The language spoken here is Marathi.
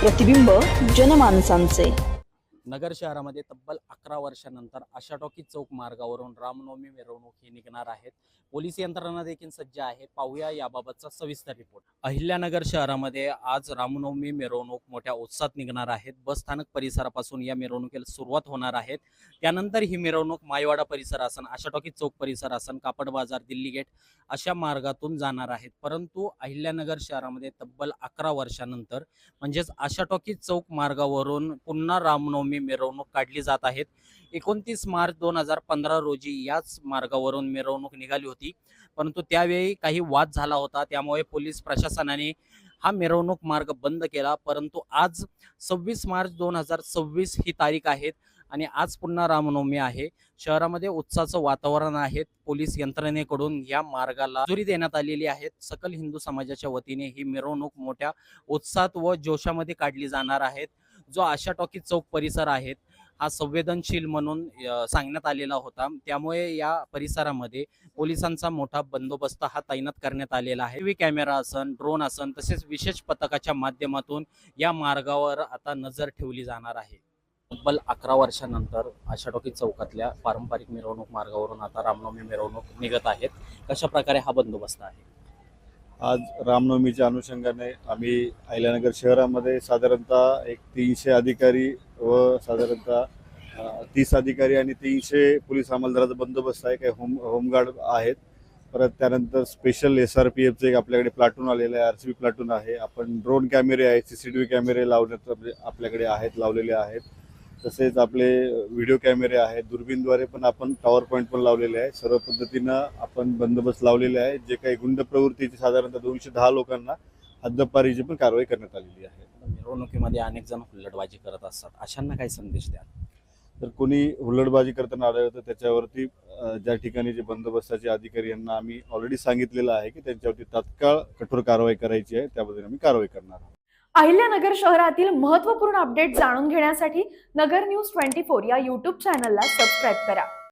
प्रतिबिंब जनमानसांचे। नगर शहरामध्ये तब्बल 11 वर्षानंतर आशा टॉकी चौक मार्गावरून रामनवमी मिरवणूक ही निघणार आहेत। पोलीस यंत्रणा देखील सज्ज आहे। पाहूया याबाबतचा सविस्तर रिपोर्ट। अहिल्यानगर शहरामध्ये आज रामनवमी मिरवणूक मोठ्या उत्साहात निघणार आहेत। बस स्थानक परिसरापासून या मिरवणुकीला सुरुवात होणार आहे। त्यानंतर ही मिरवणूक मायवाडा परिसर असन, आशा टॉकी चौक परिसर असन, कापड बाजार, दिल्ली गेट अशा मार्गातून जाणार आहेत। परंतु अहिल्यानगर शहरामध्ये तब्बल 11 वर्षानंतर म्हणजेच आशा टॉकी चौक मार्गावरून पुन्हा रामनवमी मिरवणूक काढली जात आहेत। 29 मार्च 2015 रोजी याच मार्गावरून मिरवणूक निघाली होती, परंतु त्यावेळी काही वाद झाला होता, त्यामुळे पोलीस प्रशासनाने हा मिरवणूक मार्ग बंद केला। परंतु आज 26 मार्च 2026 ही तारीख आहे आणि आज पुन्हा रामनवमी आहे। शहरामध्ये उत्साहाचं वातावरण आहे। पोलीस यंत्रणेकडून या मार्गाला मंजुरी देण्यात आलेली आहे। सकल हिंदू समाजाच्या वतीने ही मिरवणूक मोठ्या उत्साहात व जोशामध्ये काढली जाणार आहे। जो आशा टॉकी चौक परिसर आहे हा संवेदनशील म्हणून सांगण्यात आलेला होता, त्यामुळे या परिसरामध्ये पोलिसांचा मोठा बंदोबस्त हा तैनात करण्यात आलेला आहे। टीव्ही कॅमेरा असन, ड्रोन असन, तसेच विशेष पथकाच्या माध्यमातून या मार्गावर आता नजर ठेवली जाणार आहे। तब्बल 11 वर्षानंतर आशा टॉकी चौकातल्या पारंपरिक मिरवणूक मार्गावरून आता रामनवमी मिरवणूक निघत आहेत। कशा प्रकारे हा बंदोबस्त आहे? आज रामनवमीच्या अनुषंगाने आम्ही अहिल्यानगर शहरामध्ये साधारणतः एक 300 अधिकारी व साधारणतः 30 अधिकारी आणि 300 पोलीस अंमलदाराचा बंदोबस्त आहे। काही होमगार्ड आहेत। परत त्यानंतर स्पेशल SRPFचं एक आपल्याकडे प्लाटून आलेलं आहे, RCB प्लाटून आहे। आपण ड्रोन कॅमेरे आहेत, CCTV कॅमेरे लावण्यात आपल्याकडे आहेत, लावलेले आहेत। तसेच आपले व्हिडिओ कॅमेरे आहेत, दुर्बीनद्वारे पण आपण टॉवर पॉईंट पण लावलेले आहे। सर्व पद्धतीनं आपण बंदोबस्त लावलेले आहे। जे काही गुंड प्रवृत्तीची साधारणतः 210 लोकांना हद्दपारीची पण कारवाई करण्यात आलेली आहे। मिरवणुकीमध्ये अनेक जण हुल्लडबाजी करत असतात, अशांना काय संदेश द्या? तर कोणी हुल्लडबाजी करताना आढळतं त्याच्यावरती ज्या ठिकाणी जे बंदोबस्ताचे अधिकारी यांना आम्ही ऑलरेडी सांगितलेलं आहे की त्यांच्यावरती तात्काळ कठोर कारवाई करायची आहे, त्याबद्दल आम्ही कारवाई करणार आहोत। अहिल्यानगर शहरातील महत्त्वपूर्ण अपडेट जाणून घेण्यासाठी नगर न्यूज 24 या YouTube चॅनलला सबस्क्राईब करा।